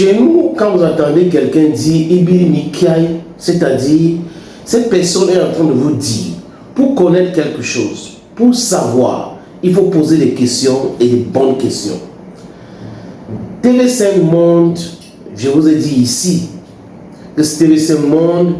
Chez nous, quand vous entendez quelqu'un dire Ibiri Mikai, c'est-à-dire cette personne est en train de vous dire, pour connaître quelque chose, pour savoir, il faut poser des questions et des bonnes questions. TV5 Monde, je vous ai dit ici, que TV5 Monde,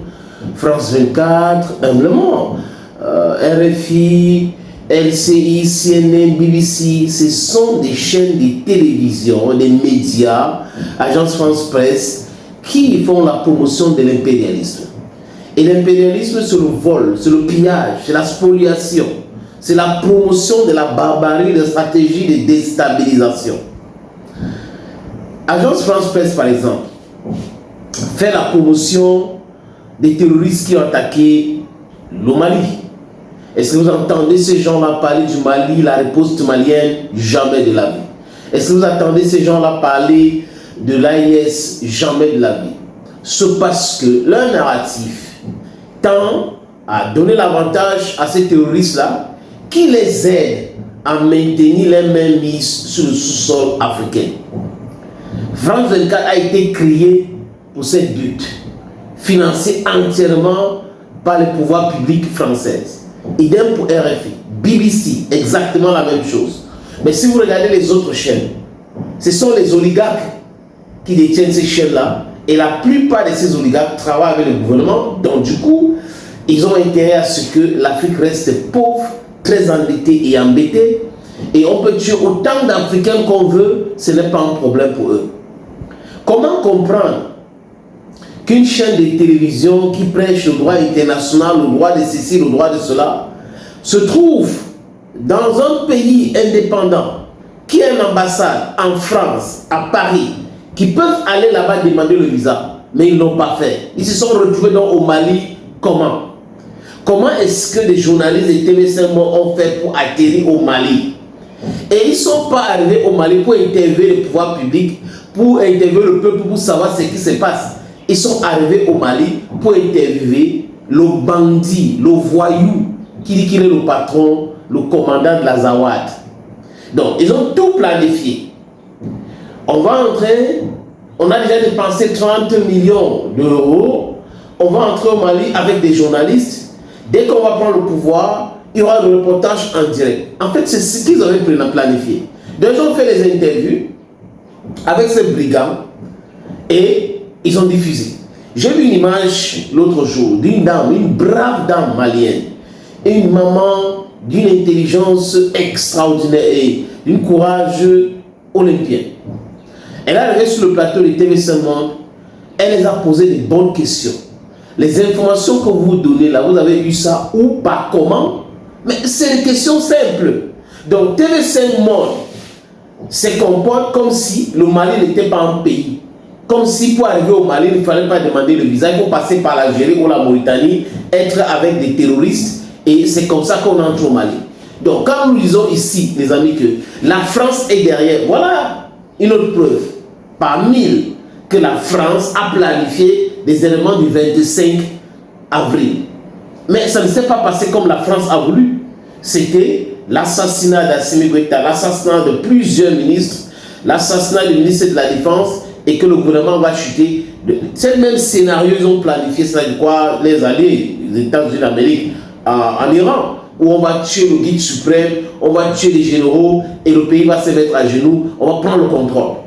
France 24, humblement, RFI, LCI, CNN, BBC, ce sont des chaînes de télévision, des médias, Agence France Presse, qui font la promotion de l'impérialisme. Et l'impérialisme, c'est le vol, c'est le pillage, c'est la spoliation, c'est la promotion de la barbarie, de la stratégie de déstabilisation. Agence France Presse, par exemple, fait la promotion des terroristes qui ont attaqué le Mali. Est-ce que vous entendez ces gens-là parler du Mali, la riposte malienne? Jamais de la vie. Est-ce que vous entendez ces gens-là parler de l'AIS? Jamais de la vie. C'est parce que leur narratif tend à donner l'avantage à ces terroristes-là qui les aident à maintenir les mains mises sur le sous-sol africain. France 24 a été créé pour cette but, financé entièrement par les pouvoirs publics français. Idem pour RFI, BBC, exactement la même chose. Mais si vous regardez les autres chaînes, ce sont les oligarques qui détiennent ces chaînes-là, et la plupart de ces oligarques travaillent avec le gouvernement, donc du coup, ils ont intérêt à ce que l'Afrique reste pauvre, très endettée et embêtée, et on peut tuer autant d'Africains qu'on veut, ce n'est pas un problème pour eux. Comment comprendre qu'une chaîne de télévision qui prêche le droit international, le droit de ceci, le droit de cela, se trouve dans un pays indépendant qui a une ambassade en France, à Paris, qui peuvent aller là-bas demander le visa, mais ils ne l'ont pas fait. Ils se sont retrouvés au Mali. Comment? Comment est-ce que des journalistes de TV5 ont fait pour atterrir au Mali? Et ils ne sont pas arrivés au Mali pour interviewer le pouvoir public, pour interviewer le peuple, pour savoir ce qui se passe. Ils sont arrivés au Mali pour interviewer le bandit, le voyou, qui dit qu'il est le patron, le commandant de la Zawad. Donc, ils ont tout planifié. On va entrer, on a déjà dépensé 30 millions d'euros, on va entrer au Mali avec des journalistes. Dès qu'on va prendre le pouvoir, il y aura le reportage en direct. En fait, c'est ce qu'ils avaient planifié. Donc, ils ont fait les interviews avec ces brigands et ils ont diffusé. J'ai vu une image l'autre jour d'une dame, une brave dame malienne, une maman d'une intelligence extraordinaire et d'un courage olympien. Elle est arrivée sur le plateau de TV5 Monde, elle les a posé des bonnes questions. Les informations que vous donnez là, vous avez eu ça où, pas, comment? Mais c'est des questions simples. Donc TV5 Monde se comporte comme si le Mali n'était pas un pays. Comme si pour arriver au Mali, il ne fallait pas demander le visa, il faut passer par l'Algérie ou la Mauritanie, être avec des terroristes, et c'est comme ça qu'on entre au Mali. Donc quand nous disons ici, les amis, que la France est derrière, voilà une autre preuve, par 1000, que la France a planifié des éléments du 25 avril. Mais ça ne s'est pas passé comme la France a voulu. C'était l'assassinat d'Assimi Goïta, l'assassinat de plusieurs ministres, l'assassinat du ministre de la Défense, et que le gouvernement va chuter. C'est le même scénario, ils ont planifié ça, de quoi les alliés, les États-Unis d'Amérique, en Iran, où on va tuer le guide suprême, on va tuer les généraux, et le pays va se mettre à genoux, on va prendre le contrôle.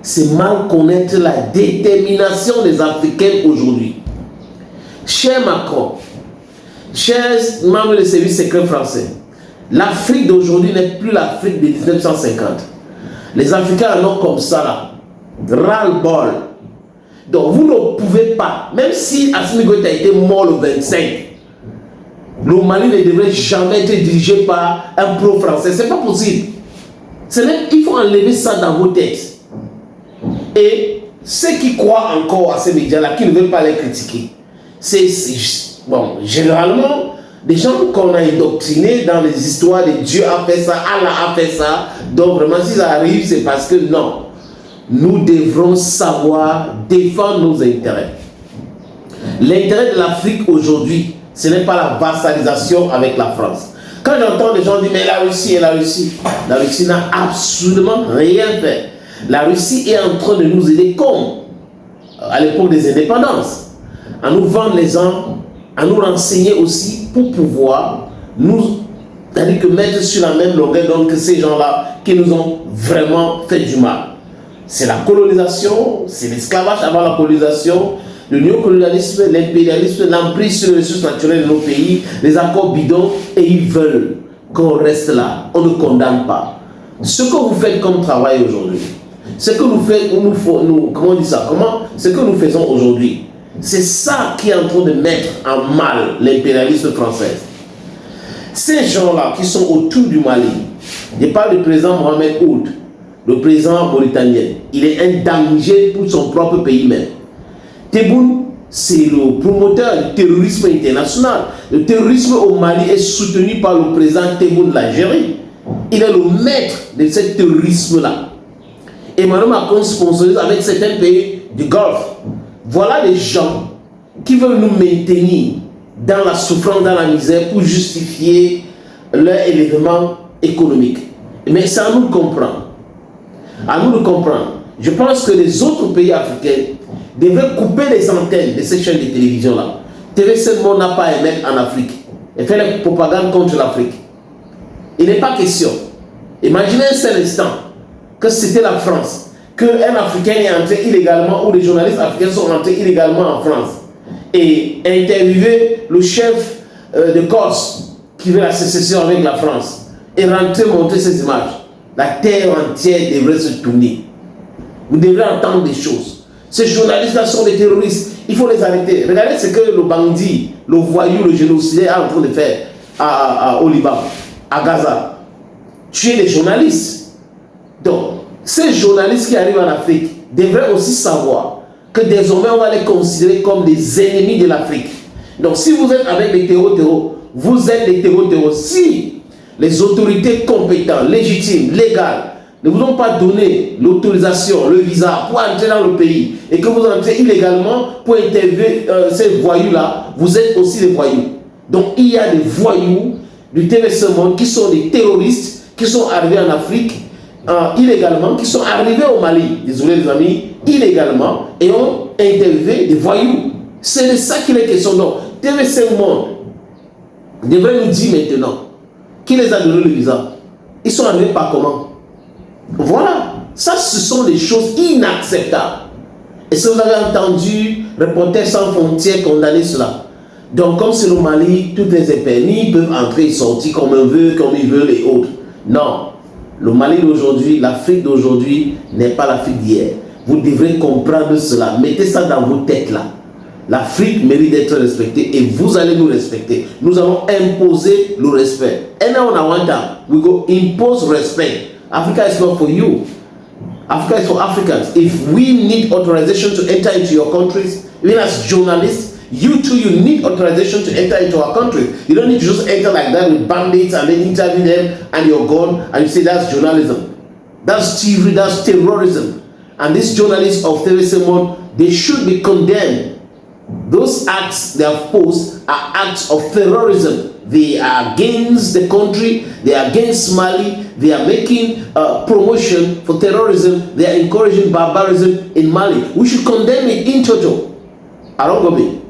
C'est mal connaître la détermination des Africains aujourd'hui. Cher Macron, chers membres des services secrets français, l'Afrique d'aujourd'hui n'est plus l'Afrique de 1950. Les Africains en ont comme ça là. Ras-le-bol. Donc vous ne pouvez pas, même si Assimi Goïta a été mort le 25, le Mali ne devrait jamais être dirigé par un pro-français. C'est pas possible. Il faut enlever ça dans vos têtes. Et ceux qui croient encore à ces médias-là, qui ne veulent pas les critiquer, c'est bon, généralement des gens qu'on a indoctrinés dans les histoires de Dieu a fait ça, Allah a fait ça. Donc vraiment, si ça arrive, c'est parce que non. Nous devrons savoir défendre nos intérêts. L'intérêt de l'Afrique aujourd'hui, ce n'est pas la vassalisation avec la France. Quand j'entends des gens dire mais la Russie n'a absolument rien fait. La Russie est en train de nous aider comme à l'époque des indépendances, à nous vendre les armes, à nous renseigner aussi pour pouvoir nous, c'est-à-dire que mettre sur la même longueur d'onde que ces gens-là qui nous ont vraiment fait du mal. C'est la colonisation, c'est l'esclavage avant la colonisation, le néocolonialisme, l'impérialisme, l'emprise sur les ressources naturelles de nos pays, les accords bidons, et ils veulent qu'on reste là. On ne condamne pas. Ce que vous faites comme travail aujourd'hui, ce que ce que nous faisons aujourd'hui, c'est ça qui est en train de mettre en mal l'impérialisme français. Ces gens-là qui sont autour du Mali, je parle du président Mohamed Ould, le président mauritanien, il est un danger pour son propre pays même. Tebboune, c'est le promoteur du terrorisme international. Le terrorisme au Mali est soutenu par le président Tebboune de l'Algérie. Il est le maître de ce terrorisme-là. Emmanuel Macron sponsorise avec certains pays du Golfe. Voilà les gens qui veulent nous maintenir dans la souffrance, dans la misère pour justifier leur élément économique. Mais c'est à nous de comprendre. À nous de comprendre. Je pense que les autres pays africains devraient couper les antennes de ces chaînes de télévision-là. TV5 Monde n'a pas à émettre en Afrique et faire la propagande contre l'Afrique. Il n'est pas question. Imaginez un seul instant que c'était la France, qu'un Africain est entré illégalement ou des journalistes africains sont entrés illégalement en France et interviewer le chef de Corse qui veut la sécession avec la France et rentrer montrer ces images. La terre entière devrait se tourner. Vous devrez entendre des choses. Ces journalistes-là sont des terroristes. Il faut les arrêter. Regardez ce que le bandit, le voyou, le génocidaire est en train de faire au Liban, à Gaza. Tuer les journalistes. Donc, ces journalistes qui arrivent en Afrique devraient aussi savoir que désormais on va les considérer comme des ennemis de l'Afrique. Donc, si vous êtes avec les terreaux, vous êtes des terreaux. Si les autorités compétentes, légitimes, légales, ne vous ont pas donné l'autorisation, le visa pour entrer dans le pays et que vous entrez illégalement pour interviewer ces voyous-là, vous êtes aussi des voyous. Donc il y a des voyous du TV5 Monde qui sont des terroristes, qui sont arrivés en Afrique illégalement, qui sont arrivés au Mali, désolé les amis, illégalement, et ont interviewé des voyous. C'est de ça qu'il est question. Donc TV5 Monde devrait nous dire maintenant qui les a donné le visa. Ils sont arrivés par comment? Voilà, ça ce sont des choses inacceptables. Et si vous avez entendu Reporters sans frontières condamner cela, donc comme c'est le Mali, toutes les épées peuvent entrer et sortir comme ils veulent et autres. Non, le Mali d'aujourd'hui, l'Afrique d'aujourd'hui n'est pas l'Afrique d'hier. Vous devrez comprendre cela, mettez ça dans vos têtes là. L'Afrique mérite d'être respectée et vous allez nous respecter. Nous allons imposer le respect. And now on one time, we go impose respect. Africa is not for you. Africa is for Africans. If we need authorization to enter into your countries, even as journalists, you too, you need authorization to enter into our country. You don't need to just enter like that with bandits and then interview them and you're gone and you say that's journalism. That's thievery, that's terrorism. And these journalists of TV5 Monde, they should be condemned. Those acts they have posed are acts of terrorism. They are against the country, they are against Mali, they are making promotion for terrorism, they are encouraging barbarism in Mali. We should condemn it in total. Arongobi.